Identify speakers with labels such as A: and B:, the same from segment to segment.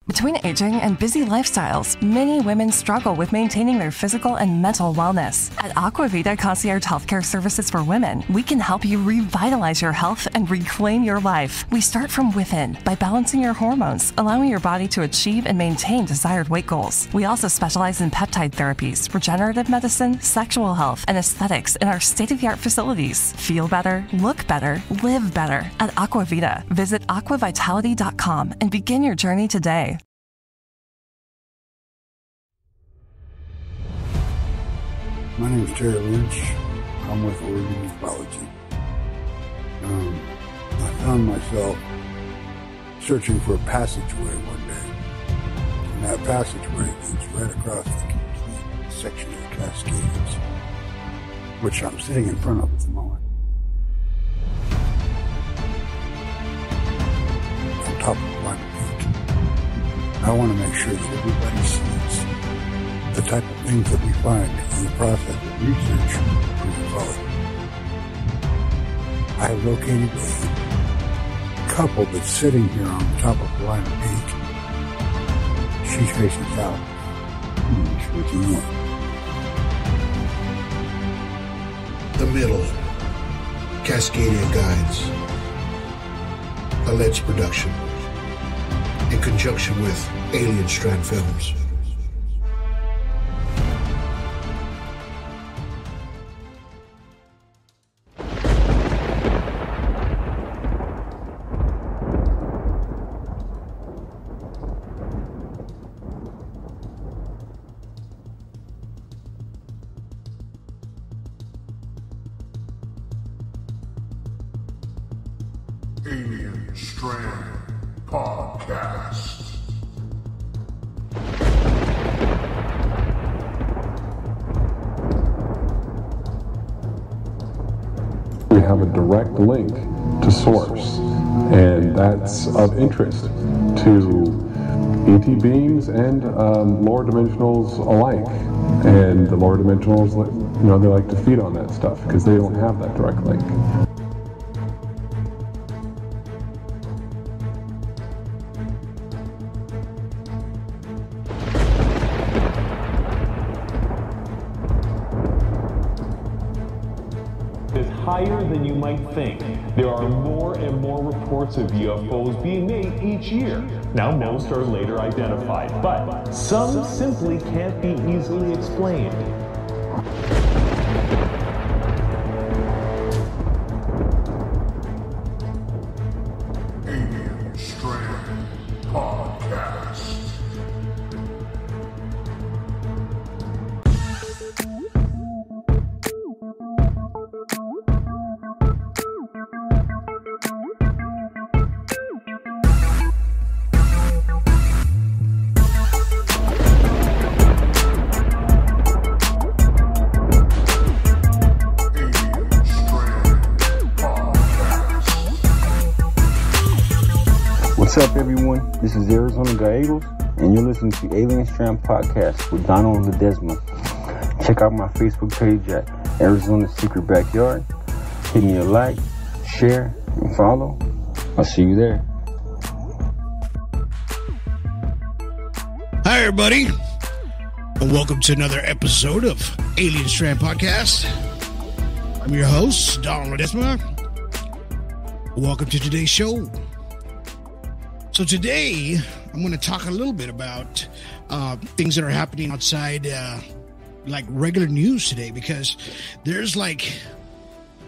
A: Between aging and busy lifestyles, many women struggle with maintaining their physical and mental wellness. At Aquavita Concierge Healthcare Services for Women, we can help you revitalize your health and reclaim your life. We start from within by balancing your hormones, allowing your body to achieve and maintain desired weight goals. We also specialize in peptide therapies, regenerative medicine, sexual health, and aesthetics in our state-of-the-art facilities. Feel better, look better, live better at Aquavita. Visit aquavitality.com and begin your journey today.
B: My name is Terry Linch. I'm with Oregon Mythology. I found myself searching for a passageway one day. And that passageway leads right across the complete section of the Cascadias, which I'm sitting in front of at the moment. On top of one peak. I want to make sure that everybody sees the type of things that we find in the process of research for mythology. I have located a couple that's sitting here on the top of Blind Peak. She's facing south. She's facing north.
C: The Middle, Cascadia Guides, a Ledesma production, in conjunction with Alien Strand Films.
D: Alien Strand Podcast.
E: We have a direct link to source, and that's of interest to ET beings and lower dimensionals alike. And the lower dimensionals, they like to feed on that stuff because they don't have that direct link.
F: Is higher than you might think. There are more and more reports of UFOs being made each year. Now most are later identified, but some simply can't be easily explained.
D: Alien Strand Podcast.
G: What's up, everyone? This is Arizona Gallegos, and you're listening to Alien Strand Podcast with Donald and Ledesma. Check out my Facebook page at Arizona Secret Backyard. Hit me a like, share, and follow. I'll see you there.
C: Hi, everybody, and welcome to another episode of Alien Strand Podcast. I'm your host, Donald Ledesma. Welcome to today's show. So today, I'm going to talk a little bit about things that are happening outside, like regular news today, because there's like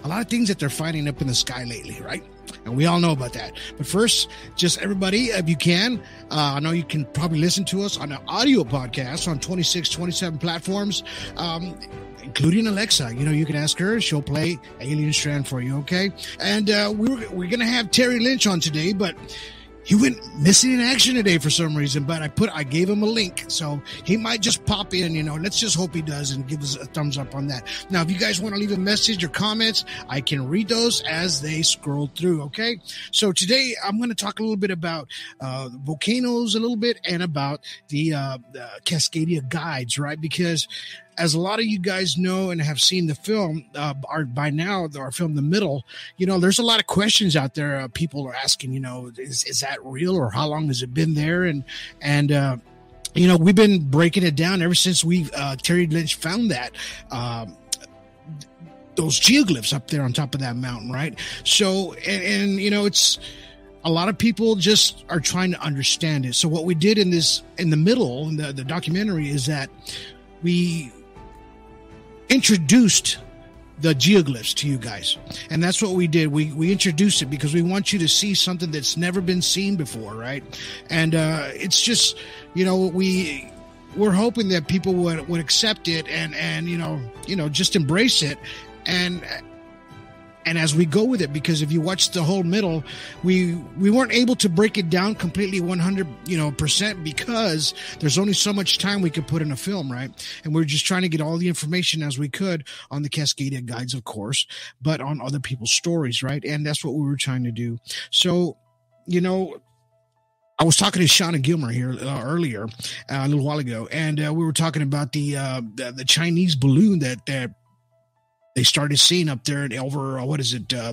C: a lot of things that they're finding up in the sky lately, right? And we all know about that. But first, just everybody, if you can, I know you can probably listen to us on an audio podcast on 26, 27 platforms, including Alexa. You can ask her. She'll play Alien Strand for you, okay? And we're going to have Terry Linch on today, but he went missing in action today for some reason, but I gave him a link, so he might just pop in, let's just hope he does and give us a thumbs up on that. Now, if you guys want to leave a message or comments, I can read those as they scroll through, okay? So today, I'm going to talk a little bit about volcanoes a little bit and about the Cascadia Guides, right? Because as a lot of you guys know and have seen the film, by now, our film, The Middle, there's a lot of questions out there. People are asking, is that real, or how long has it been there? And we've been breaking it down ever since Terry Linch found that, those geoglyphs up there on top of that mountain, right? So, and it's a lot of people just are trying to understand it. So what we did in the middle, in the documentary, is that we introduced the geoglyphs to you guys. And that's what we did. We introduced it because we want you to see something that's never been seen before, right? And it's just, we're hoping that people would accept it and just embrace it. And as we go with it, because if you watch the whole middle, we weren't able to break it down completely 100%, because there's only so much time we could put in a film, right? And we're just trying to get all the information as we could on the Cascadia guides, of course, but on other people's stories, right? And that's what we were trying to do. So, I was talking to Shauna Gilmer here earlier, a little while ago, and we were talking about the Chinese balloon that they started seeing up there over,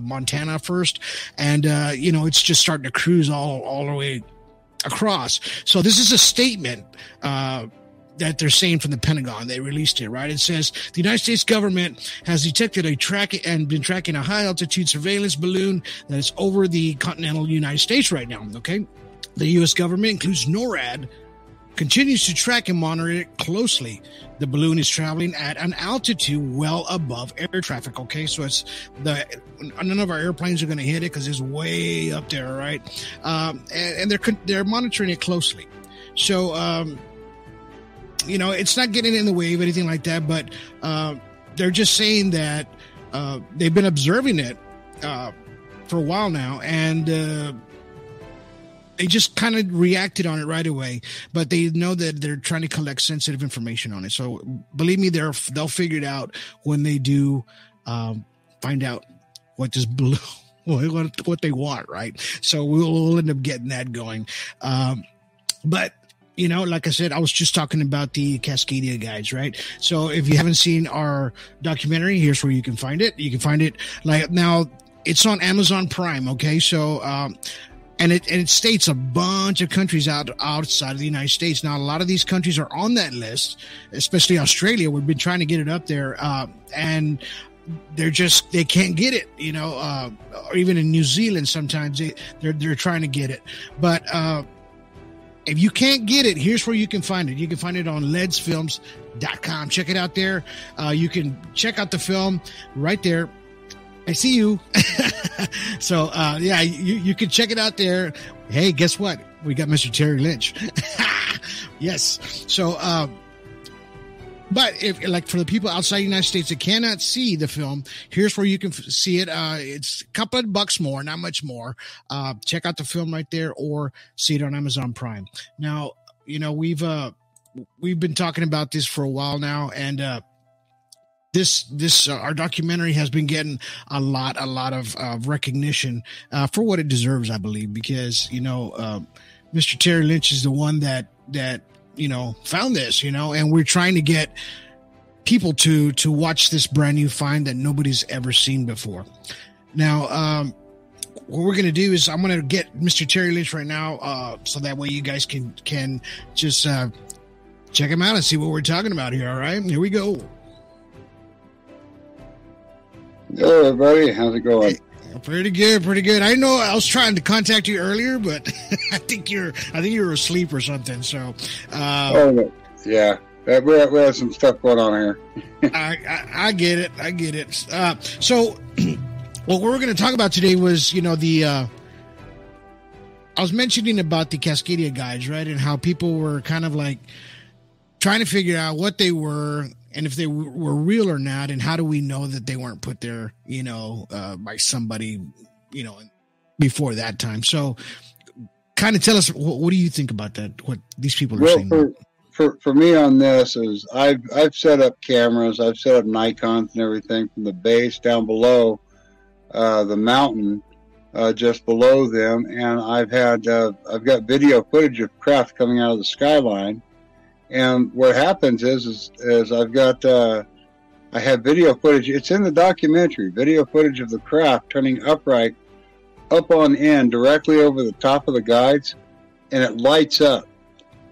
C: Montana first. And, it's just starting to cruise all the way across. So this is a statement that they're saying from the Pentagon. They released it, right? It says, the United States government has detected been tracking a high altitude surveillance balloon that is over the continental United States right now, okay? The U.S. government, includes NORAD, continues to track and monitor it closely. The balloon is traveling at an altitude well above air traffic. Okay, so none of our airplanes are going to hit it because it's way up there, right? And they're monitoring it closely. So, it's not getting in the way of anything like that, but they're just saying that they've been observing it for a while now, and they just kind of reacted on it right away, but they know that they're trying to collect sensitive information on it. So believe me, they'll figure it out when they do find out what this blue, what they want, right? So we'll end up getting that going. But like I said, I was just talking about the Cascadia guides, right? So if you haven't seen our documentary, here's where you can find it. You can find it now. It's on Amazon Prime. Okay. So, and it states a bunch of countries outside of the United States. Now, a lot of these countries are on that list, especially Australia. We've been trying to get it up there, and they can't get it, or even in New Zealand, sometimes they're trying to get it. But if you can't get it, here's where you can find it. You can find it on ledsfilms.com. Check it out there. You can check out the film right there. I see you. So, you can check it out there. Hey, guess what? We got Mr. Terry Linch. Yes. So, but if for the people outside the United States that cannot see the film, here's where you can see it. It's a couple of bucks more, not much more. Check out the film right there, or see it on Amazon Prime. Now, we've been talking about this for a while now, and, This our documentary has been getting a lot of recognition for what it deserves, I believe, because Mr. Terry Linch is the one that found this, and we're trying to get people to watch this brand new find that nobody's ever seen before. Now, what we're going to do is I'm going to get Mr. Terry Linch right now, so that way you guys can just check him out and see what we're talking about here. All right, here we go.
B: Hello, everybody. How's it going?
C: Hey, pretty good. I know I was trying to contact you earlier, but I think you were asleep or something. So,
B: yeah, we have some stuff going on here.
C: I get it. So, what we're going to talk about today was, I was mentioning about the Cascadia guides, right, and how people were kind of like trying to figure out what they were, and if they were real or not, and how do we know that they weren't put there, by somebody, before that time. So kind of tell us, what do you think about that? What these people are saying?
B: For me on this is I've set up cameras, I've set up Nikons and everything from the base down below the mountain, just below them. And I've got video footage of craft coming out of the skyline. And what happens is I've got, I have video footage. It's in the documentary, video footage of the craft turning upright, up on end, directly over the top of the guides, and it lights up.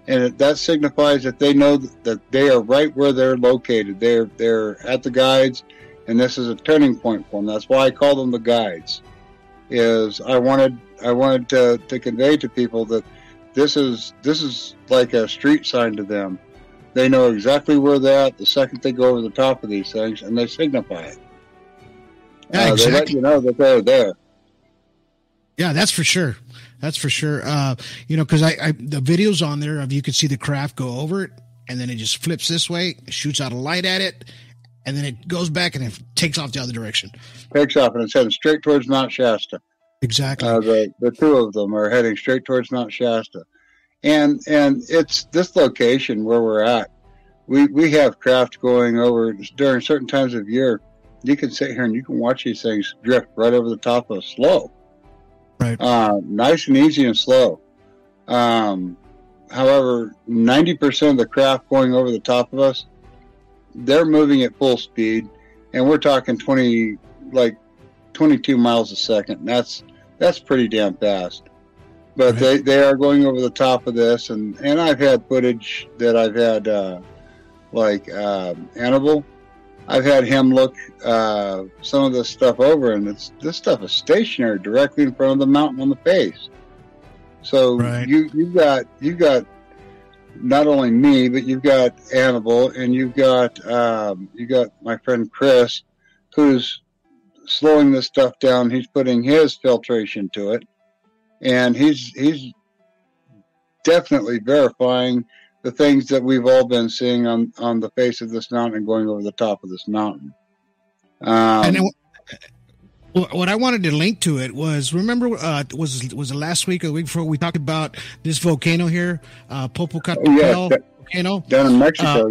B: And that signifies that they know that they are right where they're located. They're at the guides, and this is a turning point for them. That's why I call them the guides. I wanted to convey to people that this is like a street sign to them. They know exactly where they're at the second they go over the top of these things, and they signify it.
C: Yeah, exactly.
B: They let you know that they're there.
C: Yeah, that's for sure. That's for sure. Because the videos on there of you can see the craft go over it, and then it just flips this way, shoots out a light at it, and then it goes back and it takes off the other direction.
B: Takes off, and it's heading straight towards Mount Shasta.
C: Exactly.
B: The two of them are heading straight towards Mount Shasta. And it's this location where we're at. We have craft going over during certain times of year. You can sit here and you can watch these things drift right over the top of us slow.
C: Right.
B: Nice and easy and slow. However, 90% of the craft going over the top of us, they're moving at full speed, and we're talking 22 miles a second. That's pretty damn fast. But right. they are going over the top of this, and I've had footage that I've had, Annibal. I've had him look some of this stuff over, and this stuff is stationary directly in front of the mountain on the face. So right. you've got not only me, but you've got Annibal, and you've got my friend Chris, who's slowing this stuff down. He's putting his filtration to it, and he's definitely verifying the things that we've all been seeing on the face of this mountain and going over the top of this mountain.
C: And what I wanted to link to it was, remember, was it last week or the week before we talked about this volcano here, Popocatépetl volcano
B: down in Mexico?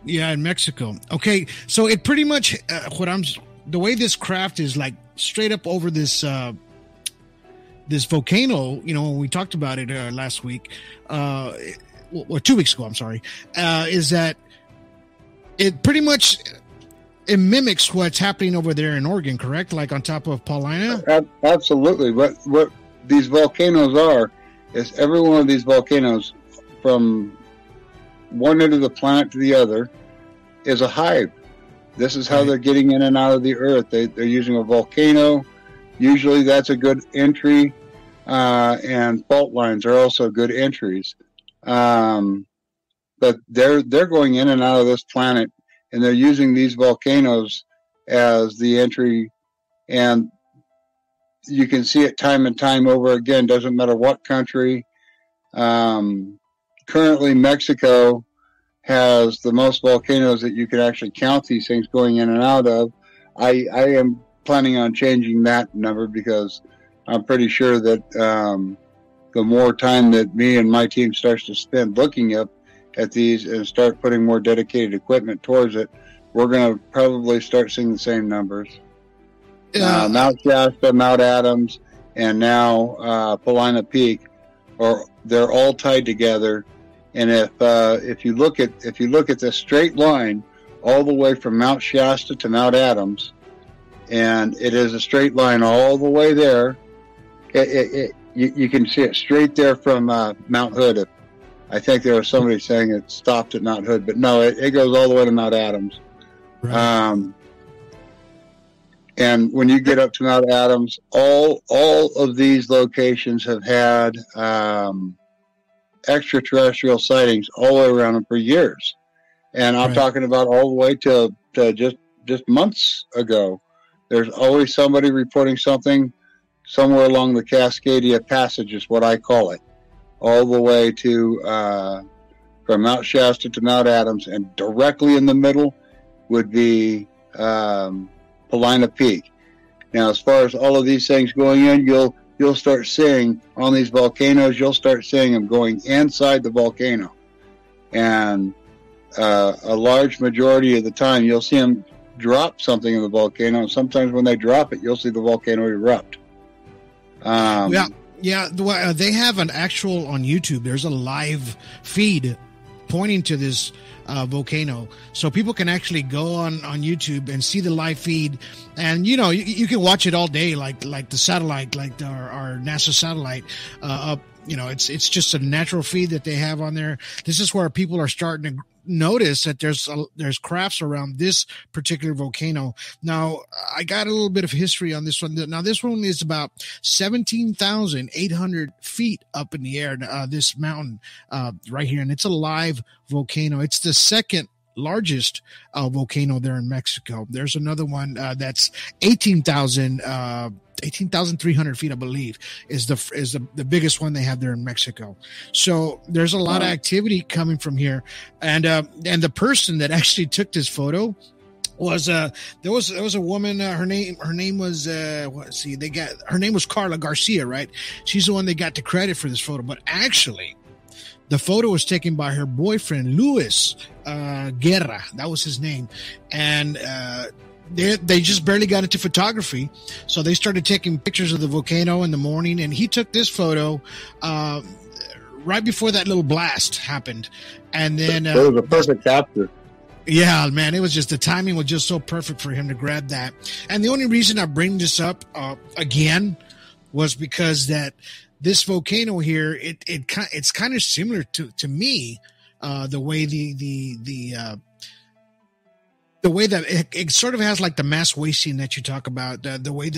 C: Yeah, in Mexico. Okay, so it pretty much the way this craft is like straight up over this this volcano. When we talked about it last week. Or 2 weeks ago, I'm sorry, is that it pretty much it mimics what's happening over there in Oregon, correct? Like on top of Paulina?
B: Absolutely. What these volcanoes are is every one of these volcanoes from one end of the planet to the other is a hive. This is how right. They're getting in and out of the earth. They're using a volcano. Usually that's a good entry, and fault lines are also good entries. But they're going in and out of this planet, and they're using these volcanoes as the entry, and you can see it time and time over again. Doesn't matter what country. Currently, Mexico has the most volcanoes that you can actually count these things going in and out of. I am planning on changing that number because I'm pretty sure that the more time that me and my team starts to spend looking at these and start putting more dedicated equipment towards it, we're going to probably start seeing the same numbers. Mount Shasta, Mount Adams, and now Paulina Peak, they're all tied together. And if you look at this straight line all the way from Mount Shasta to Mount Adams, and it is a straight line all the way there, you can see it straight there from Mount Hood. I think there was somebody saying it stopped at Mount Hood, but no, it goes all the way to Mount Adams. Right. And when you get up to Mount Adams, all of these locations have had extraterrestrial sightings all the way around them for years. And I'm talking about all the way to just months ago. There's always somebody reporting something somewhere along the Cascadia Passage is what I call it, all the way to from Mount Shasta to Mount Adams, and directly in the middle would be Paulina Peak. Now, as far as all of these things going in, you'll start seeing on these volcanoes, you'll start seeing them going inside the volcano, and a large majority of the time you'll see them drop something in the volcano, and sometimes when they drop it, you'll see the volcano erupt. They have an actual on YouTube. There's a live feed
C: pointing to this volcano, so people can actually go on YouTube and see the live feed, and you can watch it all day, like the satellite, like our NASA satellite up. It's just a natural feed that they have on there. This is where people are starting to notice that there's crafts around this particular volcano. Now, I got a little bit of history on this one. Now, this one is about 17,800 feet up in the air, this mountain right here, and it's a live volcano. It's the second largest volcano there in Mexico. There's another one that's 18,300 feet, I believe, is the biggest one they have there in Mexico. So there's a lot of activity coming from here, and the person that actually took this photo was there was a woman. Her name was her name was Carla Garcia, right? She's the one that got the credit for this photo, but actually, the photo was taken by her boyfriend, Luis Guerra. That was his name. And they just barely got into photography. So they started taking pictures of the volcano in the morning. And he took this photo right before that little blast happened. And then
B: it was a perfect capture.
C: Yeah, man, it was just, the timing was just so perfect for him to grab that. And the only reason I bring this up again was because that this volcano here, it's kind of similar to me, the way the way that it sort of has like the mass wasting that you talk about, the way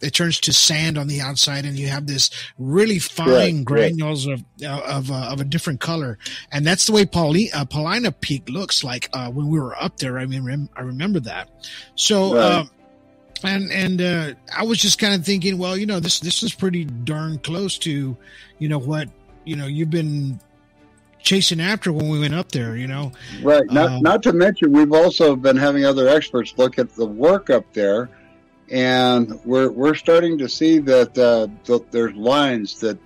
C: it turns to sand on the outside, and you have this really fine granules of a different color, and that's the way Paulina Peak looks like when we were up there. I mean, I remember that. So. Right. And I was just kind of thinking, well, this is pretty darn close to, what, you've been chasing after when we went up there, Right.
B: Not to mention, we've also been having other experts look at the work up there, and we're starting to see that there's lines that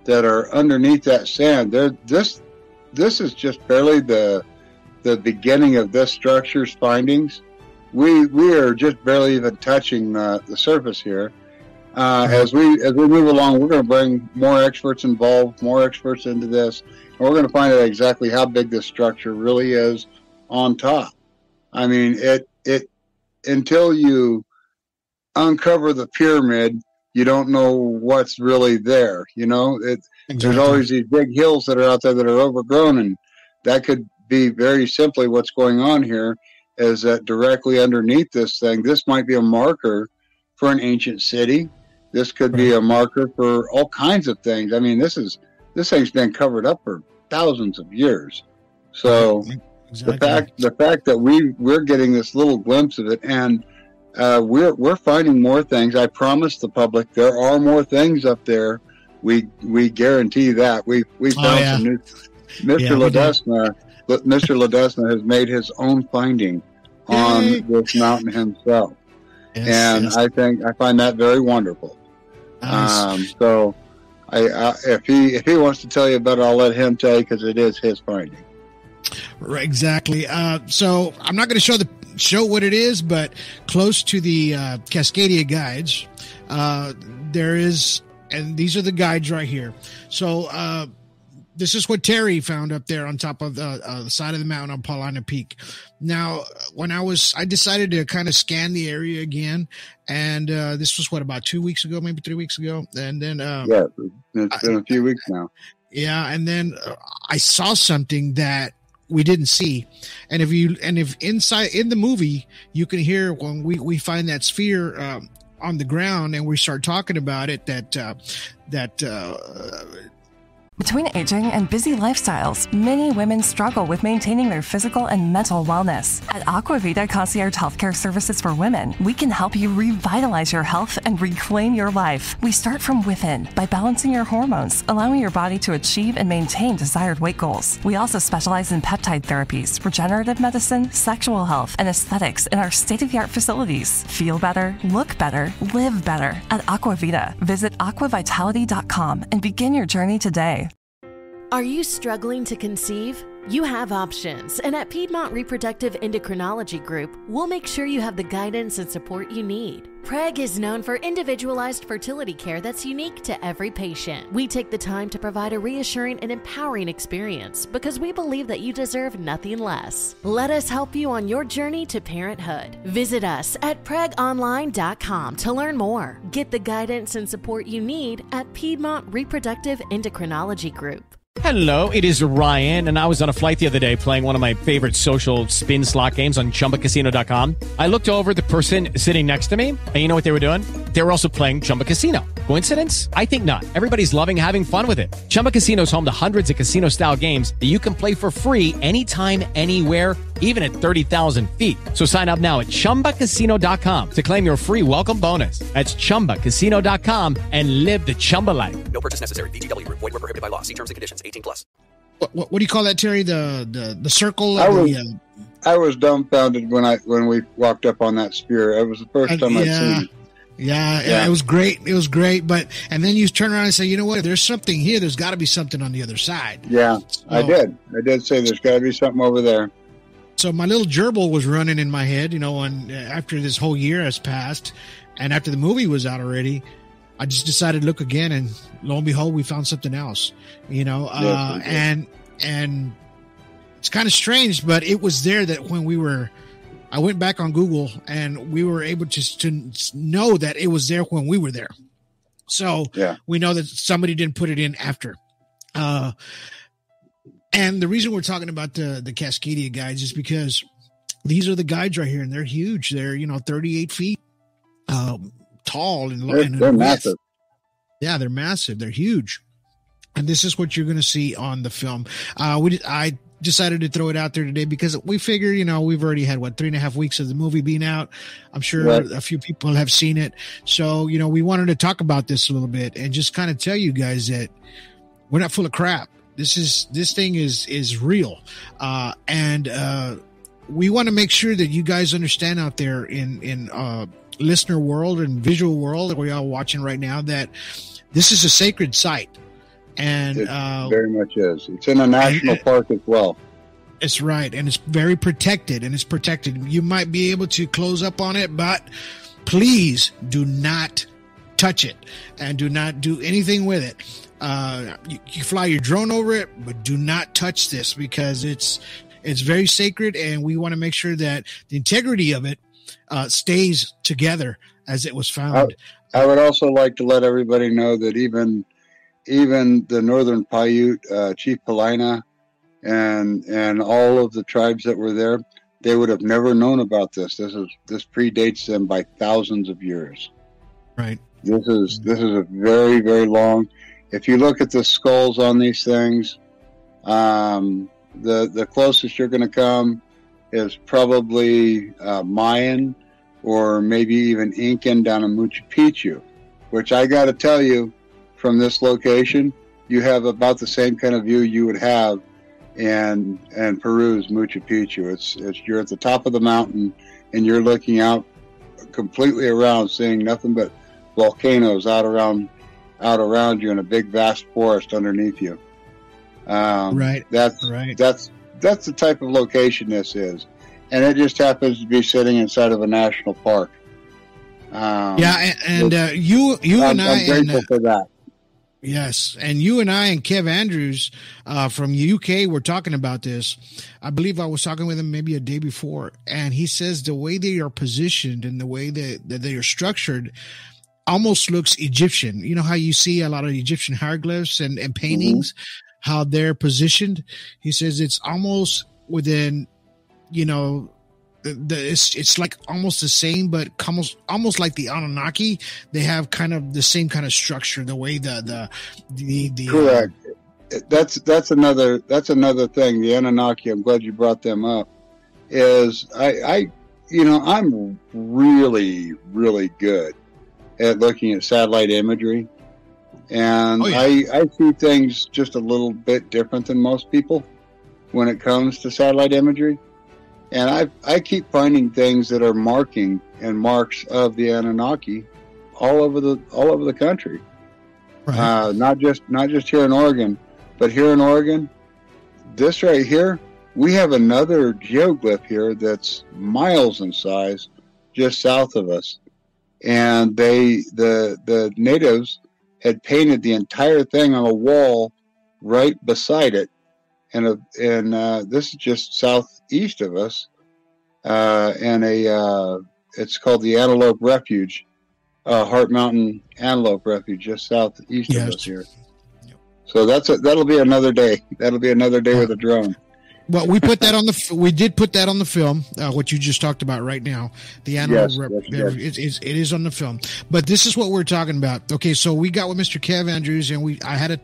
B: are underneath that sand. This is just barely the beginning of this structure's findings. We are just barely even touching the surface here. As we move along, we're going to bring more experts involved, more experts into this, and we're going to find out exactly how big this structure really is on top. I mean, it until you uncover the pyramid, you don't know what's really there. Exactly. There's always these big hills that are out there that are overgrown, and that could be very simply what's going on here. Is that directly underneath this thing, this might be a marker for an ancient city. This could be a marker for all kinds of things. I mean, this thing's been covered up for thousands of years. So exactly. the fact that we're getting this little glimpse of it, and we're finding more things. I promise the public there are more things up there. We guarantee that. We found some new. Mr. Ledesma has made his own finding on this mountain himself, and I find that very wonderful. Nice. So, if he wants to tell you about it, I'll let him tell you, because it is his finding.
C: Right, exactly. So I'm not going to show what it is, but close to the Cascadia guides, there is, and these are the guides right here. So. This is what Terry found up there on top of the side of the mountain on Paulina Peak. Now, when I decided to kind of scan the area again, and this was about 2 weeks ago, maybe 3 weeks ago, and then
B: it's been a few weeks now.
C: Yeah, and then I saw something that we didn't see, and if inside in the movie you can hear when we find that sphere on the ground and we start talking about it,
A: Between aging and busy lifestyles, many women struggle with maintaining their physical and mental wellness. At Aquavita Concierge Healthcare Services for Women, we can help you revitalize your health and reclaim your life. We start from within by balancing your hormones, allowing your body to achieve and maintain desired weight goals. We also specialize in peptide therapies, regenerative medicine, sexual health, and aesthetics in our state-of-the-art facilities. Feel better, look better, live better at Aquavita. Visit aquavitality.com and begin your journey today.
H: Are you struggling to conceive? You have options, and at Piedmont Reproductive Endocrinology Group, we'll make sure you have the guidance and support you need. Preg is known for individualized fertility care that's unique to every patient. We take the time to provide a reassuring and empowering experience because we believe that you deserve nothing less. Let us help you on your journey to parenthood. Visit us at pregonline.com to learn more. Get the guidance and support you need at Piedmont Reproductive Endocrinology Group.
I: Hello, it is Ryan, and I was on a flight the other day playing one of my favorite social spin slot games on ChumbaCasino.com. I looked over at the person sitting next to me, and you know what they were doing? They were also playing Chumba Casino. Coincidence? I think not. Everybody's loving having fun with it. Chumba Casino is home to hundreds of casino-style games that you can play for free anytime, anywhere, even at 30,000 feet. So sign up now at ChumbaCasino.com to claim your free welcome bonus. That's ChumbaCasino.com and live the Chumba life.
J: No purchase necessary. VGW. Void were prohibited by law. See terms and conditions. 18+.
C: What do you call that, Terry? The circle?
B: I was dumbfounded when we walked up on that spear. It was the first time I'd seen it.
C: Yeah, it was great. It was great. And then you turn around and say, you know what? If there's something here, there's got to be something on the other side.
B: Yeah, so, I did say there's got to be something over there.
C: So my little gerbil was running in my head, after this whole year has passed and after the movie was out already, I just decided to look again, and lo and behold, we found something else, and it's kind of strange, but it was there that when I went back on Google and we were able to know that it was there when we were there. So we know that somebody didn't put it in after. And the reason we're talking about the Cascadia guides is because these are the guides right here, and they're huge. They're, 38 feet tall and
B: they're massive.
C: Yeah, they're massive. They're huge. And this is what you're going to see on the film. I decided to throw it out there today because we figure, we've already had 3.5 weeks of the movie being out. I'm sure a few people have seen it. So, we wanted to talk about this a little bit and just kind of tell you guys that we're not full of crap. This thing is real. And we want to make sure that you guys understand out there in listener world and visual world that we're all watching right now that this is a sacred site. And
B: it very much is. It's in a national park as well.
C: It's right. And it's very protected, You might be able to close up on it, but please do not touch it and do not do anything with it. You fly your drone over it, but do not touch this because it's very sacred, and we want to make sure that the integrity of it stays together as it was found.
B: I would also like to let everybody know that even the Northern Paiute, Chief Palina, and all of the tribes that were there, they would have never known about this. This predates them by thousands of years.
C: Right.
B: This is a very, very long. If you look at the skulls on these things, the closest you're going to come is probably Mayan or maybe even Incan down in Machu Picchu, which I got to tell you, from this location, you have about the same kind of view you would have in Peru's Machu Picchu. You're at the top of the mountain and you're looking out completely around, seeing nothing but volcanoes out around you in a big vast forest underneath you.
C: Right.
B: That's the type of location this is, and it just happens to be sitting inside of a national park.
C: You and I,
B: I'm grateful for that.
C: Yes, and you and I and Kev Andrews from UK were talking about this. I believe I was talking with him maybe a day before, and he says the way they are positioned and the way that they are structured almost looks Egyptian. You know how you see a lot of Egyptian hieroglyphs and paintings, how they're positioned? He says it's almost within, it's like almost the same, but almost like the Anunnaki. They have kind of the same kind of structure, the way the
B: correct. That's another thing. The Anunnaki, I'm glad you brought them up. Is I'm really, really good at looking at satellite imagery, and I see things just a little bit different than most people when it comes to satellite imagery. And I keep finding things that are marks of the Anunnaki all over the country. Right. Not just here in Oregon, but here in Oregon, this right here, we have another geoglyph here that's miles in size, just south of us, and the natives had painted the entire thing on a wall right beside it, and this is just southeast of us, it's called the Antelope Refuge, Heart Mountain Antelope Refuge, just southeast of us here. So that'll be another day. That'll be another day with a drone.
C: Well, we put that we did put that on the film. What you just talked about right now, the Antelope Refuge, it is on the film. But this is what we're talking about. Okay, so we got with Mr. Kev Andrews, and we had a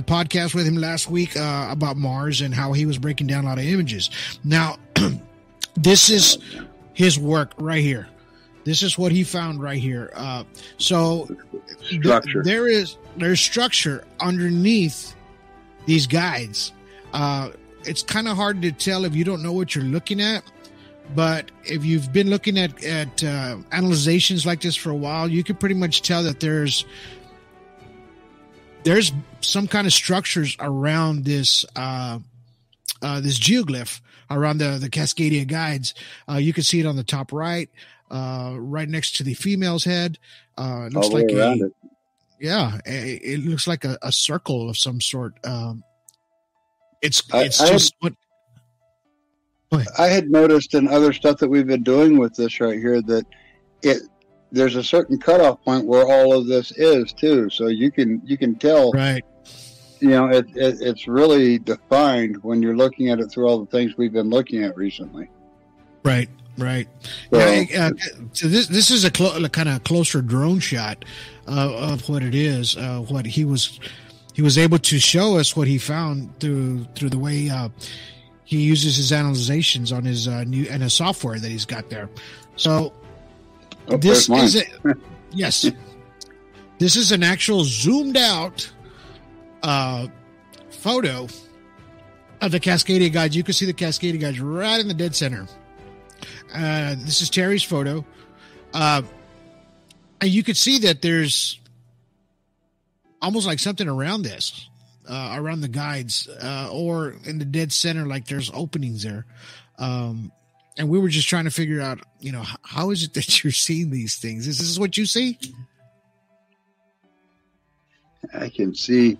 C: podcast with him last week about Mars and how he was breaking down a lot of images. Now, this is his work right here. This is what he found right here. So structure. There's structure underneath these guides. It's kind of hard to tell if you don't know what you're looking at, but if you've been looking at analyzations like this for a while, you can pretty much tell that there's some kind of structures around this this geoglyph around the Cascadia guides. You can see it on the top right, right next to the female's head. It looks like it looks like a circle of some sort. I had noticed in other stuff that we've been doing with this right here that there's a certain cutoff point where all of this is too. So you can tell, right? You know, it's really defined when you're looking at it through all the things we've been looking at recently. Right. So, so this is a kind of closer drone shot of what it is. What he was able to show us what he found through the way he uses his analyzations on his new and his software that he's got there. So this is yes, this is an actual zoomed out photo of the Cascadia guides. You can see the Cascadia guides right in the dead center. This is Terry's photo, and you could see that there's almost like something around this, around the guides, or in the dead center, like there's openings there. And we were just trying to figure out, you know, how is it that you're seeing these things? Is this what you see?
B: I can see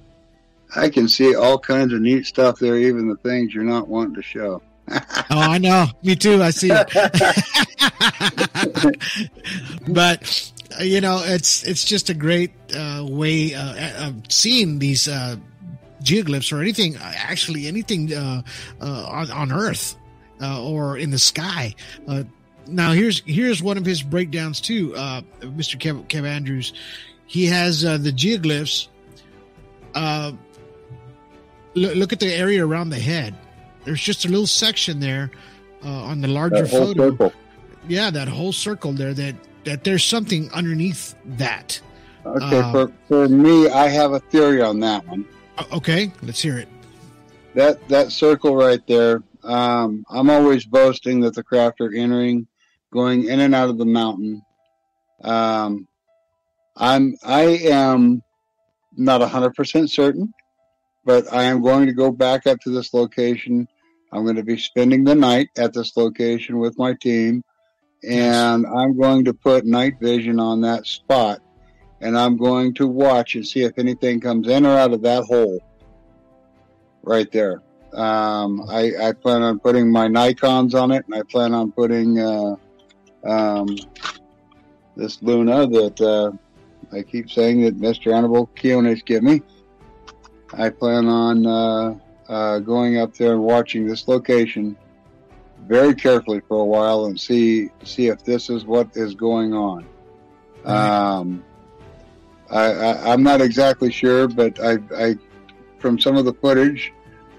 B: all kinds of neat stuff there, even the things you're not wanting to show.
C: Oh, I know. Me too. I see it. But you know, it's just a great way of seeing these geoglyphs or anything on Earth or in the sky. Now here's one of his breakdowns too. Mr. Kev Andrews, he has the geoglyphs. Look at the area around the head. There's just a little section there on the larger photo. Circle. Yeah, that whole circle there. That there's something underneath that.
B: Okay, for me, I have a theory on that one.
C: Okay, let's hear it.
B: That circle right there. I'm always boasting that the craft are going in and out of the mountain. I am not 100% certain, but I am going to go back up to this location. I'm going to be spending the night at this location with my team, and I'm going to put night vision on that spot, and I'm going to watch and see if anything comes in or out of that hole right there. I plan on putting my Nikons on it, and I plan on putting this Luna that I keep saying that Mr. Annabelle Quiones give me. I plan on going up there and watching this location very carefully for a while and see if this is what is going on. I'm not exactly sure, but I from some of the footage,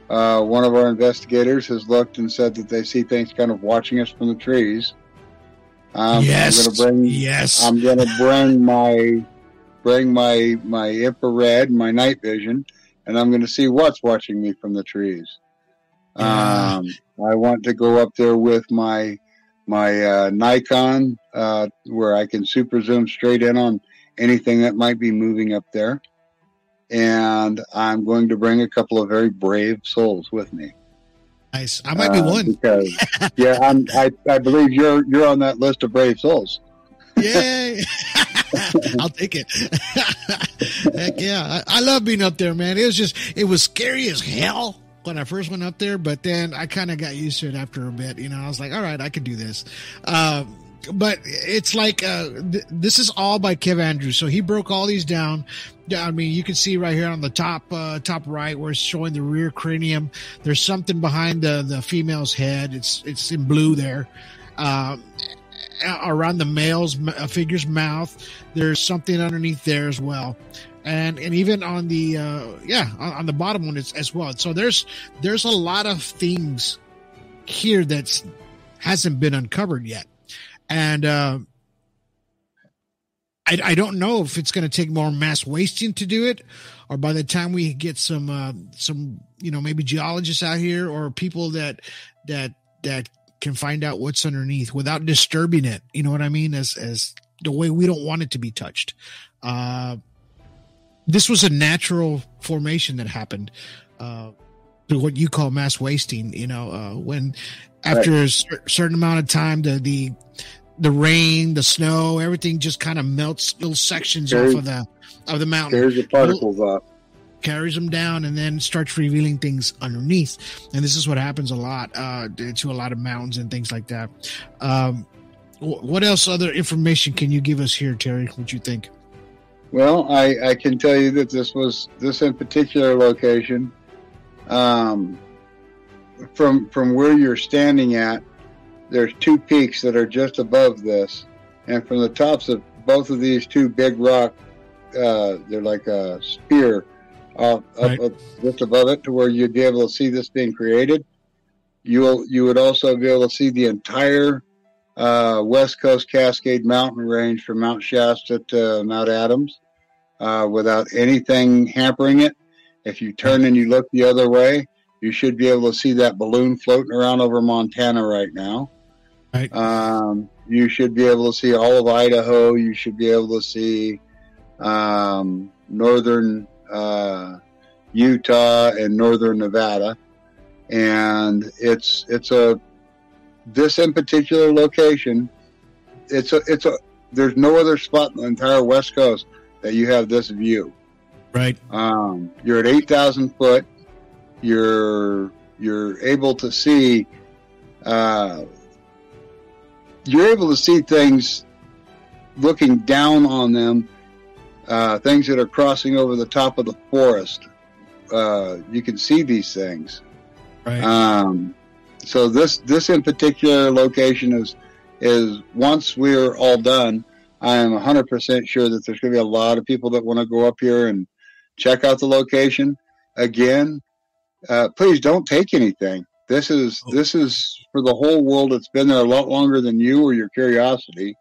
B: one of our investigators has looked and said that they see things kind of watching us from the trees.
C: Yes.
B: I'm going to bring my infrared, my night vision, and I'm going to see what's watching me from the trees. I want to go up there with my Nikon, where I can super zoom straight in on anything that might be moving up there. And I'm going to bring a couple of very brave souls with me.
C: Nice. I might be one.
B: Because, I believe you're on that list of brave souls.
C: Yay! I'll take it. Heck yeah. I love being up there, man. It was scary as hell when I first went up there, but then I kind of got used to it after a bit. I was like, all right, I can do this. But it's like, this is all by Kev Andrews. So he broke all these down. I mean, you can see right here on the top right where it's showing the rear cranium. There's something behind the female's head. It's in blue there. Around the male's figure's mouth, there's something underneath there as well. And even on the on the bottom one as well. So there's a lot of things here that hasn't been uncovered yet. And I don't know if it's going to take more mass wasting to do it, or by the time we get some maybe geologists out here or people that can find out what's underneath without disturbing it. You know what I mean? As the way we don't want it to be touched. This was a natural formation that happened through what you call mass wasting. When after a certain amount of time, the rain, the snow, everything just kind of melts little sections off of the mountain.
B: Carries the particles off.
C: Carries them down and then starts revealing things underneath. And this is what happens a lot to a lot of mountains and things like that. What else other information can you give us here, Terry? What you think?
B: Well, I can tell you that this in particular location, from where you're standing at, there's two peaks that are just above this, and from the tops of both of these two big rock, they're like a spear up just above it, to where you'd be able to see this being created. You would also be able to see the entire West Coast Cascade mountain range from Mount Shasta to Mount Adams without anything hampering it. If you turn and you look the other way, you should be able to see that balloon floating around over Montana right now.
C: Right.
B: You should be able to see all of Idaho. You should be able to see northern Utah and northern Nevada. And this in particular location, there's no other spot in the entire West Coast that you have this view.
C: Right.
B: You're at 8,000 foot. You're able to see, things looking down on them, things that are crossing over the top of the forest. You can see these things.
C: Right.
B: So this in particular location is once we're all done, I am 100% sure that there's going to be a lot of people that want to go up here and check out the location. Again, please don't take anything. This is for the whole world. It's been there a lot longer than you or your curiosity.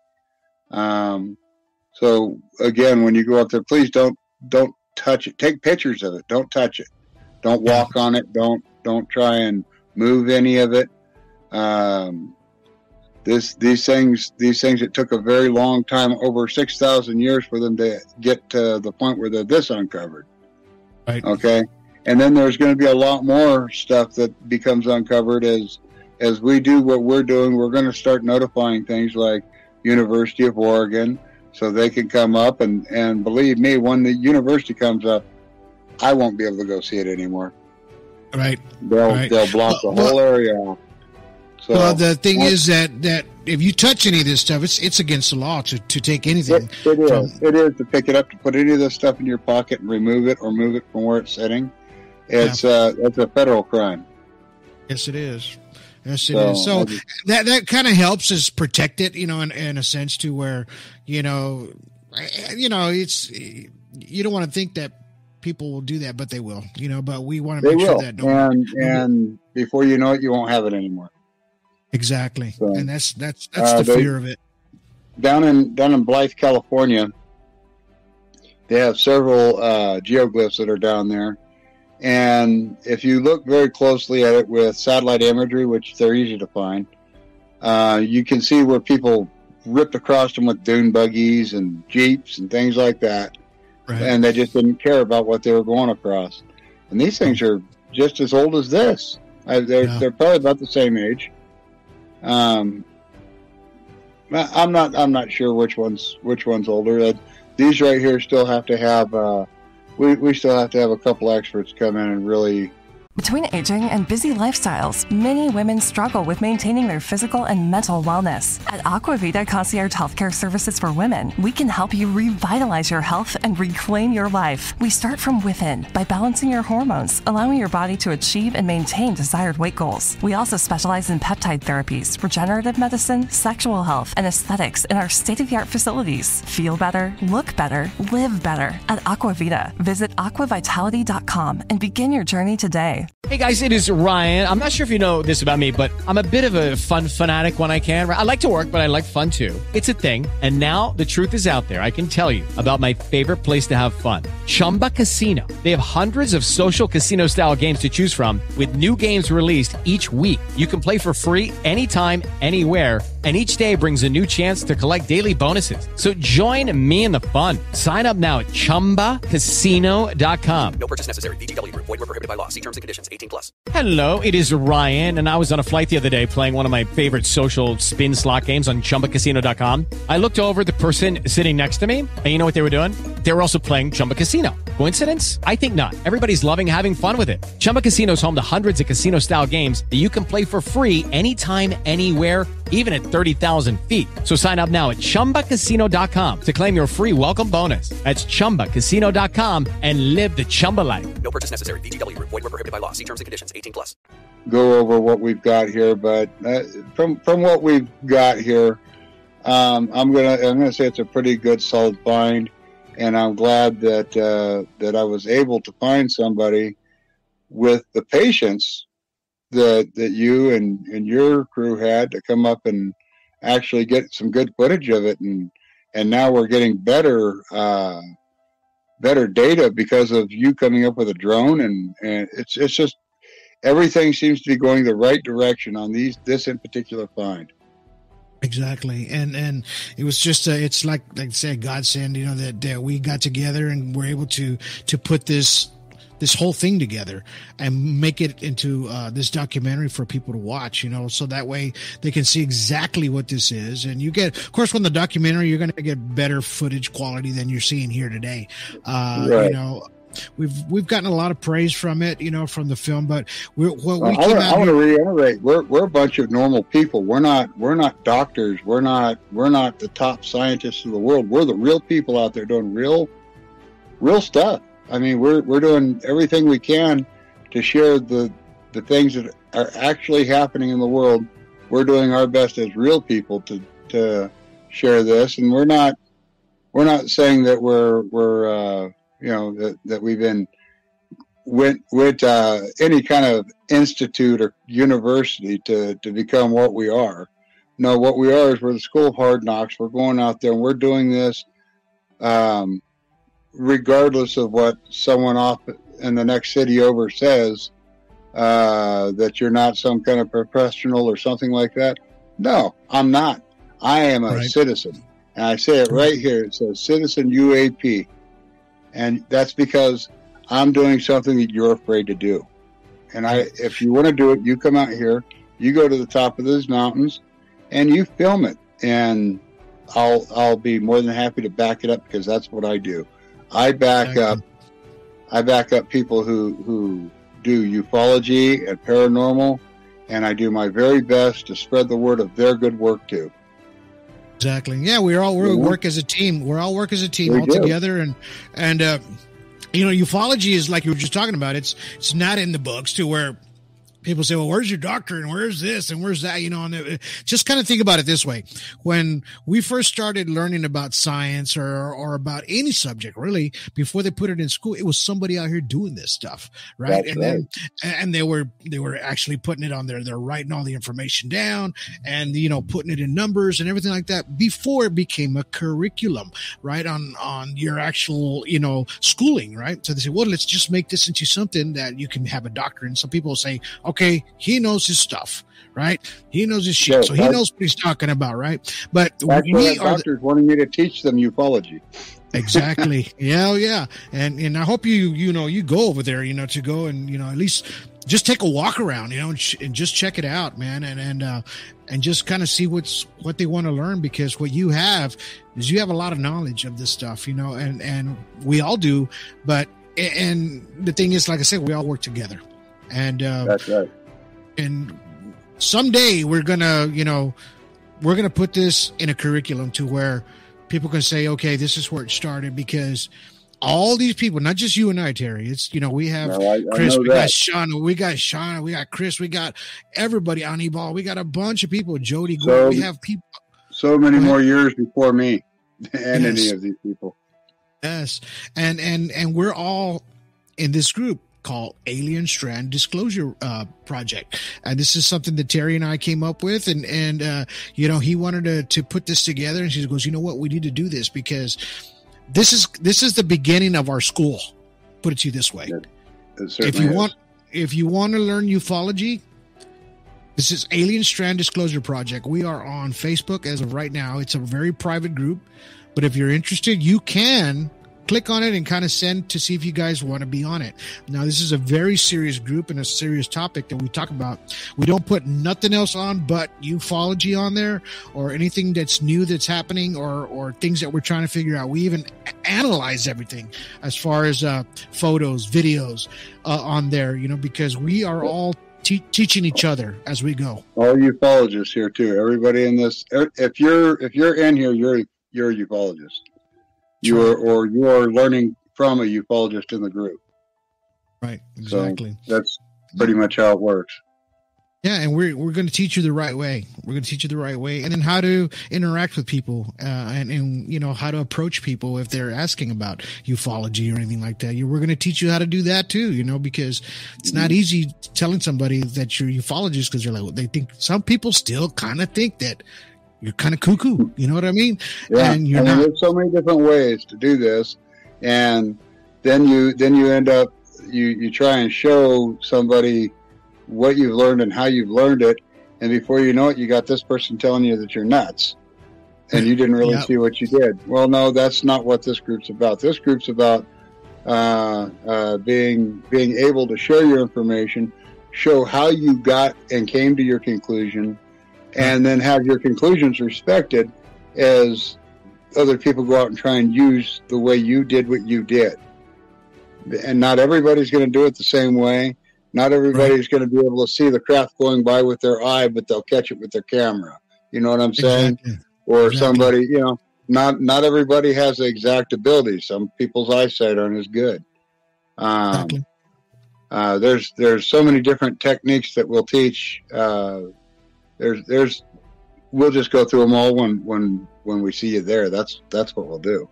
B: So again, when you go up there, please don't touch it. Take pictures of it. Don't touch it. Don't walk on it. Don't try and move any of it. These things, it took a very long time, over 6,000 years, for them to get to the point where they're this uncovered.
C: Right.
B: Okay. And then there's going to be a lot more stuff that becomes uncovered as we do what we're doing. We're going to start notifying things like University of Oregon, so they can come up, and believe me, when the university comes up, I won't be able to go see it anymore.
C: Right.
B: They'll block the whole area off. So,
C: well, the thing is that if you touch any of this stuff, it's against the law to take anything.
B: It is to pick it up, to put any of this stuff in your pocket and remove it or move it from where it's sitting. It's a federal crime.
C: Yes, it is. Yes, it is. So that kind of helps us protect it, in a sense, to where, it's, you don't want to think that people will do that, but they will, but we want to make sure that.
B: And before you know it, you won't have it anymore.
C: Exactly. So, and that's the fear of it.
B: Down in Blythe, California, they have several geoglyphs that are down there. And if you look very closely at it with satellite imagery, which they're easy to find, you can see where people ripped across them with dune buggies and Jeeps and things like that. Right. And they just didn't care about what they were going across. And these things are just as old as this. They're probably about the same age. I'm not sure which one's older. These right here still have to have we still have to have a couple experts come in and really.
A: Between aging and busy lifestyles, many women struggle with maintaining their physical and mental wellness. At Aquavita Concierge Healthcare Services for Women, we can help you revitalize your health and reclaim your life. We start from within by balancing your hormones, allowing your body to achieve and maintain desired weight goals. We also specialize in peptide therapies, regenerative medicine, sexual health, and aesthetics in our state-of-the-art facilities. Feel better, look better, live better at Aquavita. Visit aquavitality.com and begin your journey today.
I: Hey guys, it is Ryan. I'm not sure if you know this about me, but I'm a bit of a fun fanatic when I can. I like to work, but I like fun too. It's a thing. And now the truth is out there. I can tell you about my favorite place to have fun. Chumba Casino. They have hundreds of social casino style games to choose from with new games released each week. You can play for free anytime, anywhere. And each day brings a new chance to collect daily bonuses. So join me in the fun. Sign up now at ChumbaCasino.com.
J: No purchase necessary. VGW. Void where prohibited by law. See terms and conditions. 18+.
I: Hello, it is Ryan, and I was on a flight the other day playing one of my favorite social spin slot games on ChumbaCasino.com. I looked over at the person sitting next to me, and you know what they were doing? They were also playing Chumba Casino. Coincidence? I think not. Everybody's loving having fun with it. Chumba Casino is home to hundreds of casino-style games that you can play for free anytime, anywhere, even at 30,000 feet. So sign up now at ChumbaCasino.com to claim your free welcome bonus. That's ChumbaCasino.com and live the Chumba life.
J: No purchase necessary. VGW. Void where prohibited by law. See terms and conditions. 18+.
B: Go over what we've got here, but from what we've got here, I'm gonna say it's a pretty good, solid find, and I'm glad that I was able to find somebody with the patience that you and your crew had to come up and actually get some good footage of it, and now we're getting better data because of you coming up with a drone, and it's just everything seems to be going the right direction on this in particular find.
C: Exactly. And it was just, it's like I say, godsend, that we got together and were able to put this whole thing together and make it into this documentary for people to watch, so that way they can see exactly what this is. And you get, of course, from the documentary, you're going to get better footage quality than you're seeing here today.
B: Right.
C: We've gotten a lot of praise from it, from the film, but I want
B: to reiterate, we're a bunch of normal people. We're not doctors. We're not the top scientists of the world. We're the real people out there doing real stuff. I mean, we're doing everything we can to share the things that are actually happening in the world. We're doing our best as real people to share this, and we're not saying that we're that we've been went any kind of institute or university to become what we are. No, what we are is we're the School of Hard Knocks. We're going out there and we're doing this regardless of what someone off in the next city over says, that you're not some kind of professional or something like that. No, I'm not. I am a citizen. And I say it right here. It says Citizen UAP. And that's because I'm doing something that you're afraid to do. And if you want to do it, you come out here, you go to the top of those mountains, and you film it. And I'll be more than happy to back it up because that's what I do. I back up people who do ufology and paranormal, and I do my very best to spread the word of their good work too.
C: Exactly. Yeah, we work as a team. We all work as a team all together, and ufology is like you were just talking about. It's not in the books to where people say, well, where's your doctor and where's this and where's that? And just kind of think about it this way. When we first started learning about science or about any subject, really, before they put it in school, it was somebody out here doing this stuff. Right.
B: That's
C: and then they were actually putting it on there. They're writing all the information down and, putting it in numbers and everything like that before it became a curriculum, right? On your actual, schooling, right? So they say, well, let's just make this into something that you can have a doctor. And some people will say, okay, he knows his stuff, right? He knows his shit, so he knows what he's talking about, right? But we are
B: doctors wanting me to teach them ufology.
C: Exactly. Yeah. And I hope you go over there, to go and, at least just take a walk around, and just check it out, man, and just kind of see what they want to learn, because what you have is you have a lot of knowledge of this stuff, and we all do, and the thing is, like I said, we all work together, and
B: that's right.
C: And someday we're gonna put this in a curriculum to where people can say, okay, this is where it started, because all these people, not just you and I, Terry, it's, we have Chris, we got Shauna, we got Chris, we got everybody, Anibal, we got a bunch of people, Jody, we have people.
B: So many more years before me and any of these people.
C: Yes. And we're all in this group called Alien Strand Disclosure Project. And this is something that Terry and I came up with. And he wanted to put this together. And she goes, you know what? We need to do this, because this is the beginning of our school. Put it to you this way. If you want to learn ufology, this is Alien Strand Disclosure Project. We are on Facebook as of right now. It's a very private group, but if you're interested, you can click on it and kind of send to see if you guys want to be on it. Now, this is a very serious group and a serious topic that we talk about. We don't put nothing else on but ufology on there, or anything that's new that's happening, or things that we're trying to figure out. We even analyze everything as far as photos, videos on there, because we are all teaching each other as we go.
B: All ufologists here too. Everybody in this, if you're in here, you're a ufologist. You are learning from a ufologist in the group.
C: Right, exactly.
B: So that's pretty much how it works.
C: Yeah, and we're going to teach you the right way. We're going to teach you the right way, and then how to interact with people, and how to approach people if they're asking about ufology or anything like that. We're going to teach you how to do that too, because it's not easy telling somebody that you're a ufologist, because they think, some people still kind of think that you're kind of cuckoo. You know what I mean?
B: Yeah.
C: And you're
B: not.
C: There's
B: so many different ways to do this. And then you end up, you try and show somebody what you've learned and how you've learned it. And before you know it, you got this person telling you that you're nuts and you didn't really see what you did. Well, no, that's not what this group's about. This group's about being able to share your information, show how you got and came to your conclusion, and then have your conclusions respected as other people go out and try and use the way you did what you did. And not everybody's going to do it the same way. Not everybody's going to be able to see the craft going by with their eye, but they'll catch it with their camera. You know what I'm saying?
C: Exactly.
B: Or somebody, not everybody has the exact ability. Some people's eyesight aren't as good. There's so many different techniques that we'll teach. We'll just go through them all when we see you there. That's what we'll do.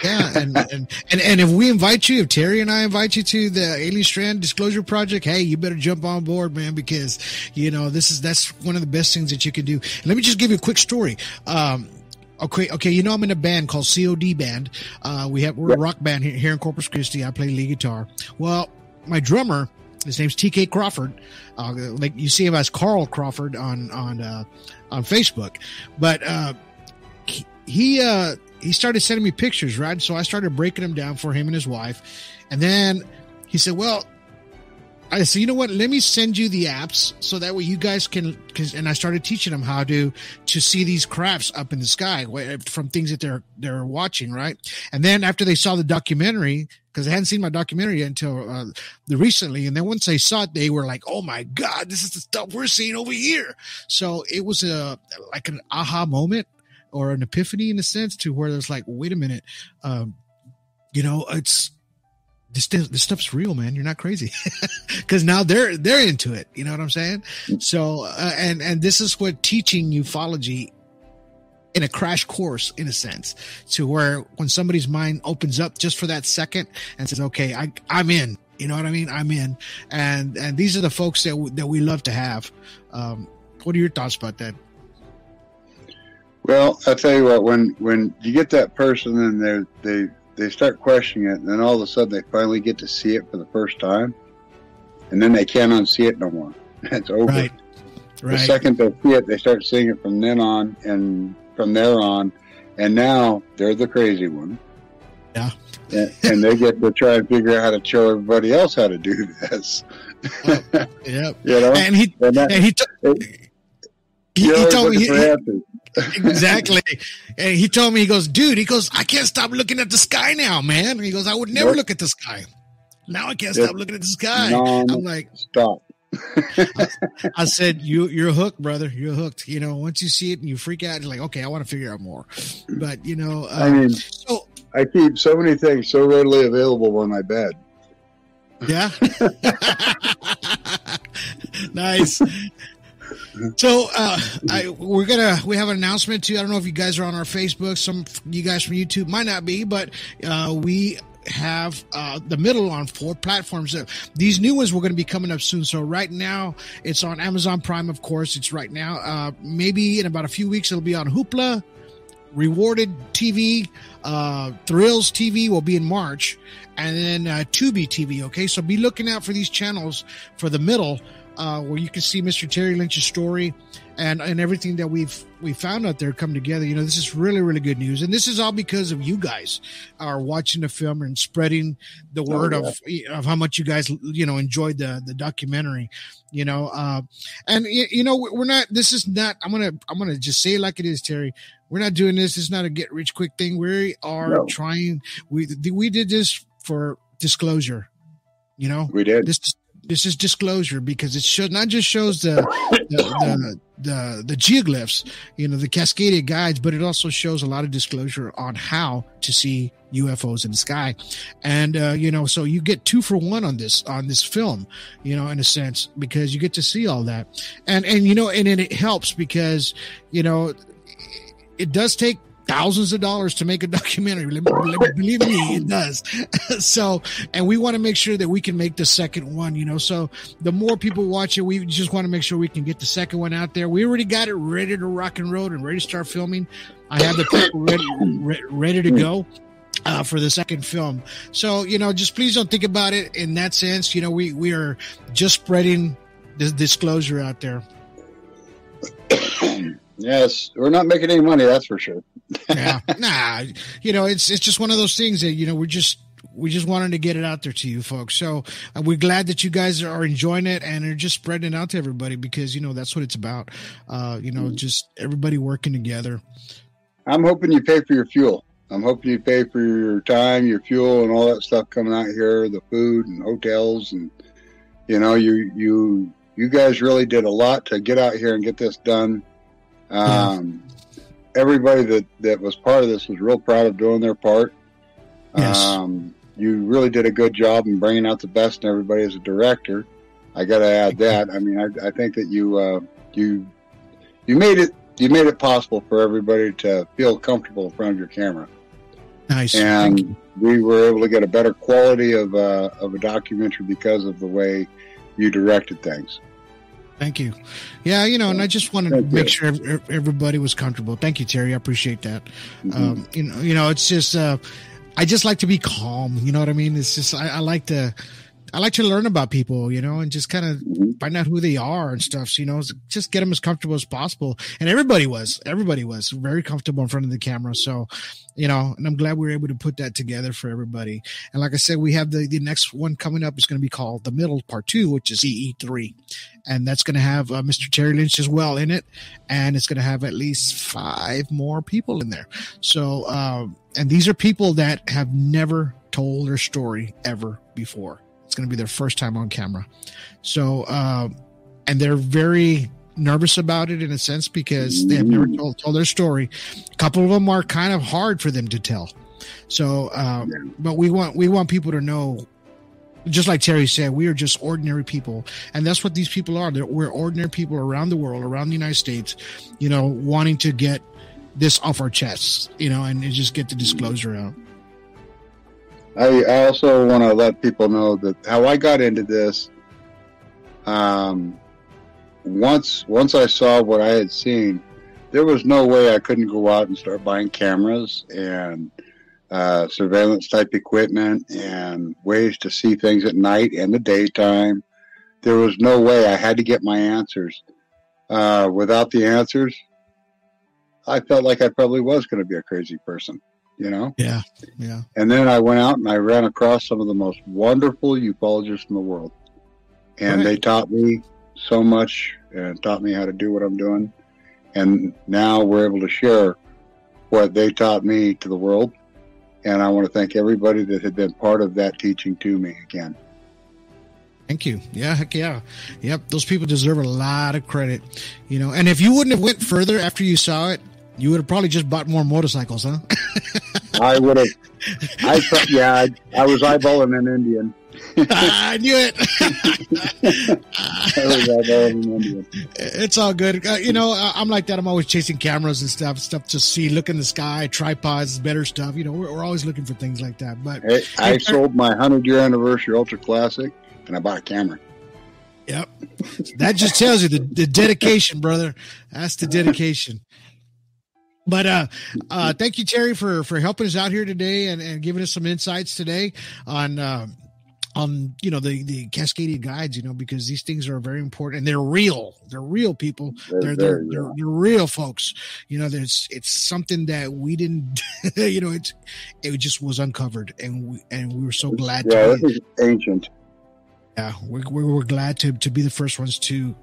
C: Yeah, and if we invite you, if Terry and I invite you to the Alien Strand Disclosure Project, hey, you better jump on board, man, because that's one of the best things that you can do. And let me just give you a quick story. Okay, I'm in a band called COD Band. We're a rock band here in Corpus Christi. I play lead guitar. Well, my drummer, his name's TK Crawford. Like you see him as Carl Crawford on Facebook, but he started sending me pictures, right? So I started breaking them down for him and his wife, and then he said, "Well," I said, "You know what? Let me send you the apps so that way you guys can." And I started teaching them how to see these crafts up in the sky from things that they're watching, right? And then after they saw the documentary, because they hadn't seen my documentary yet until recently, and then once they saw it, they were like, "Oh my God, this is the stuff we're seeing over here!" So it was like an aha moment, or an epiphany in a sense, to where there's like, wait a minute, it's this stuff's real, man. You're not crazy. Cause now they're into it. You know what I'm saying? So, and this is what teaching ufology in a crash course, in a sense, to where when somebody's mind opens up just for that second and says, okay, I'm in, you know what I mean? I'm in. And these are the folks that we love to have. What are your thoughts about that?
B: Well, I'll tell you what, when you get that person and they start questioning it, and then all of a sudden they finally get to see it for the first time, and then they can't unsee it no more. It's over. Right. The second they see it, they start seeing it from then on, and from there on, and now they're the crazy one.
C: Yeah.
B: And they get to try and figure out how to show everybody else how to do this.
C: Yep.
B: You know,
C: and he told me exactly. And he told me, he goes, dude, I can't stop looking at the sky now, man. He goes, I would never look at the sky. Now I can't stop looking at the sky. I'm like,
B: stop.
C: I said, you're hooked, brother. You're hooked. You know, once you see it and you freak out, you're like, okay, I want to figure out more. But you know,
B: I mean, so I keep so many things so readily available on my bed.
C: Yeah. Nice. So we have an announcement too. I don't know if you guys are on our Facebook. Some of you guys from YouTube might not be, but we have the middle on 4 platforms. These new ones were going to be coming up soon. So right now it's on Amazon Prime, of course. It's right now. Maybe in about a few weeks it'll be on Hoopla, Rewarded TV, Thrills TV will be in March, and then Tubi TV. Okay, so be looking out for these channels for the middle, where you can see Mr. Terry Lynch's story and everything that we found out there come together. You know, this is really, really good news, and this is all because of you guys are watching the film and spreading the word of how much you guys, you know, enjoyed the documentary. You know, and you know, we're not. This is not. I'm gonna just say it like it is, Terry. We're not doing this. It's not a get rich quick thing. We are trying. We did this for disclosure. You know,
B: we did.
C: This is disclosure because it not just shows the geoglyphs, you know, the Cascadia guides, but it also shows a lot of disclosure on how to see UFOs in the sky. And you know, so you get 2 for 1 on this film, you know, in a sense, because you get to see all that. And you know, and it helps because, you know, it does take thousands of dollars to make a documentary. Believe me, it does. So, and we want to make sure that we can make the second one, you know, so the more people watch it, we just want to make sure we can get the second one out there. We already got it ready to rock and roll and ready to start filming. I have the people ready to go for the second film. So, you know, just please don't think about it in that sense. You know, we are just spreading this disclosure out there.
B: Yes, we're not making any money, that's for sure.
C: Yeah, nah, you know, it's just one of those things that, you know, we just wanted to get it out there to you folks. So we're glad that you guys are enjoying it and are just spreading it out to everybody because, you know, that's what it's about. You know, just everybody working together.
B: I'm hoping you pay for your fuel. I'm hoping you pay for your time, your fuel, and all that stuff coming out here, the food and hotels, and you know, you guys really did a lot to get out here and get this done. Everybody that was part of this was real proud of doing their part.
C: Yes.
B: You really did a good job in bringing out the best in everybody as a director. I got to add that. I mean, I think that you made it possible for everybody to feel comfortable in front of your camera.
C: Nice.
B: And we were able to get a better quality of a documentary because of the way you directed things.
C: Thank you. Yeah, you know, and I just wanted to make sure everybody was comfortable. Thank you, Terry. I appreciate that.
B: Mm-hmm.
C: You know, it's just I just like to be calm. You know what I mean? It's just I like to learn about people, you know, and just kind of find out who they are and stuff. So, you know, just get them as comfortable as possible. And everybody was very comfortable in front of the camera. So, you know, and I'm glad we were able to put that together for everybody. And like I said, we have the next one coming up is going to be called The Middle Part 2, which is CE3. And that's going to have Mr. Terry Lynch as well in it. And it's going to have at least 5 more people in there. So, and these are people that have never told their story ever before. It's going to be their first time on camera. So, and they're very nervous about it in a sense because they have never told their story. A couple of them are kind of hard for them to tell. So, but we want people to know, just like Terry said, we are just ordinary people. And that's what these people are. We're ordinary people around the world, around the United States, you know, wanting to get this off our chests, you know, and just get the disclosure out.
B: I also want to let people know that how I got into this, once I saw what I had seen, there was no way I couldn't go out and start buying cameras and surveillance type equipment and ways to see things at night and the daytime. There was no way. I had to get my answers. Without the answers, I felt like I probably was going to be a crazy person. You know?
C: Yeah.
B: And then I went out and I ran across some of the most wonderful ufologists in the world. And they taught me so much and taught me how to do what I'm doing. And now we're able to share what they taught me to the world. And I want to thank everybody that had been part of that teaching to me again.
C: Thank you. Yeah, heck yeah. Yep, those people deserve a lot of credit, you know. And if you wouldn't have went further after you saw it, you would have probably just bought more motorcycles, huh?
B: I would have. I was eyeballing an Indian.
C: I knew it.
B: I was eyeballing an Indian.
C: It's all good. You know, I'm like that. I'm always chasing cameras and stuff to see, look in the sky, tripods, better stuff. You know, we're always looking for things like that. But
B: hey, I sold my 100-year anniversary Ultra Classic, and I bought a camera.
C: Yep. That just tells you the dedication, brother. That's the dedication. But thank you, Terry, for helping us out here today and giving us some insights today on you know the Cascadia guides, you know, because these things are very important and they're real. They're real people. They're real folks. You know, it's something that we didn't you know, it just was uncovered and we were so glad
B: to be, it was ancient.
C: Yeah, we're glad to be the first ones to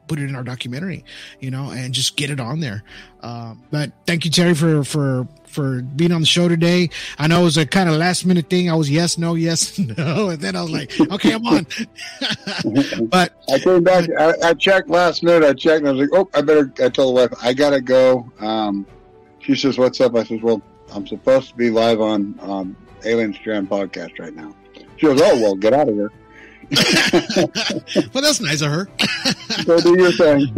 C: put it in our documentary, you know, and just get it on there. But thank you, Terry, for being on the show today. I know it was a kind of last minute thing. I was yes, no, and then I was like, okay, I'm on. But
B: I came back. I checked last minute. And I was like, oh, I told the wife, I gotta go. She says, what's up? I says, well, I'm supposed to be live on Alien Strand podcast right now. She goes, oh, well, get out of here.
C: Well, that's nice of her.
B: Go do your thing.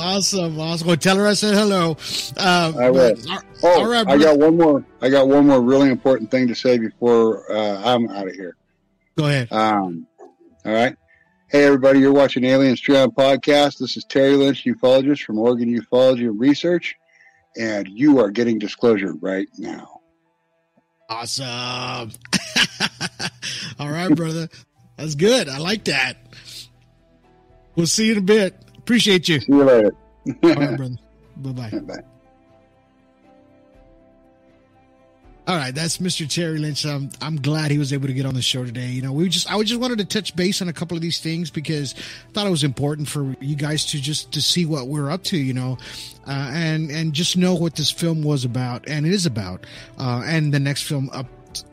C: Awesome. Well, tell her I said hello.
B: I will. All right, I got one more really important thing to say before I'm out of here.
C: Go ahead.
B: All right. Hey, everybody, you're watching Alien Strand Podcast. This is Terry Linch, ufologist from Oregon Ufology and Research, and you are getting disclosure right now.
C: Awesome. All right, brother. That's good. I like that. We'll see you in a bit. Appreciate you.
B: See you later.
C: All right, brother. Bye-bye.
B: Bye.
C: All right, that's Mr. Terry Linch. I'm glad he was able to get on the show today. You know, I just wanted to touch base on a couple of these things because I thought it was important for you guys to see what we're up to, you know, and just know what this film was about and it is about, and the next film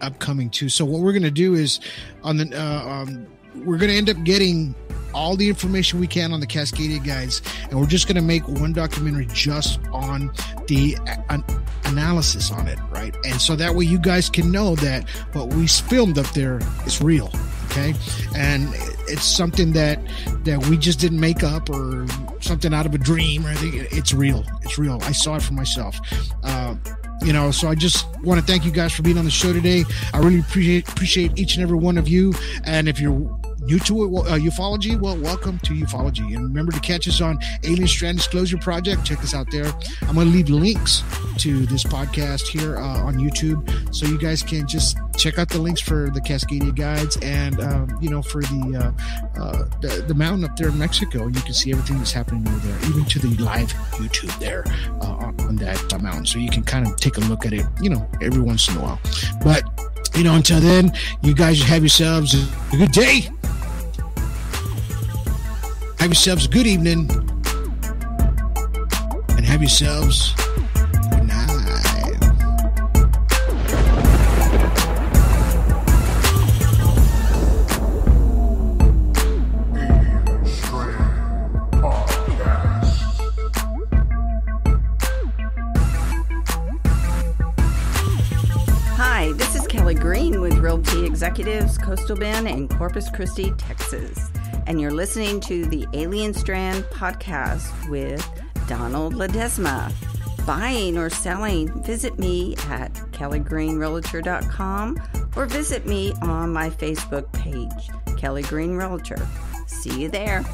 C: upcoming too. So what we're going to do is we're going to end up getting all the information we can on the Cascadia guides, and we're just going to make one documentary just on the analysis on it, right? And so that way you guys can know that what we filmed up there is real, okay? And it's something that we just didn't make up or something out of a dream or anything. It's real. It's real. I saw it for myself. You know, so I just want to thank you guys for being on the show today. I really appreciate each and every one of you. And if you're new to it, ufology, well, welcome to ufology. And remember to catch us on Alien Strand Disclosure Project. Check us out there. I'm going to leave links to this podcast here on YouTube, so you guys can just check out the links for the Cascadia guides and for the mountain up there in Mexico. You can see everything that's happening over there, even to the live YouTube there on that mountain. So you can kind of take a look at it, you know, every once in a while. But you know, until then, you guys have yourselves a good day. Have yourselves a good evening. And have yourselves a good night.
K: Hi, this is Kelly Green with Realty Executives, Coastal Bend and Corpus Christi, Texas. And you're listening to the Alien Strand podcast with Donald Ledesma. Buying or selling, visit me at kellygreenrealtor.com or visit me on my Facebook page, Kelly Green Realtor. See you there.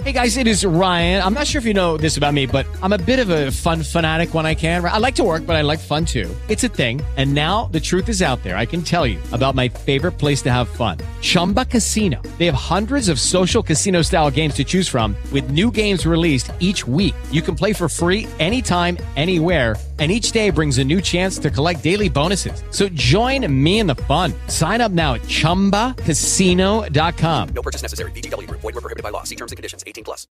I: Hey guys, it is Ryan. I'm not sure if you know this about me, but I'm a bit of a fun fanatic when I can. I like to work, but I like fun too. It's a thing. And now the truth is out there. I can tell you about my favorite place to have fun. Chumba Casino. They have hundreds of social casino style games to choose from with new games released each week. You can play for free anytime, anywhere. And each day brings a new chance to collect daily bonuses. So join me in the fun. Sign up now at ChumbaCasino.com.
J: No purchase necessary. VGW. Void where prohibited by law. See terms and conditions. 18+.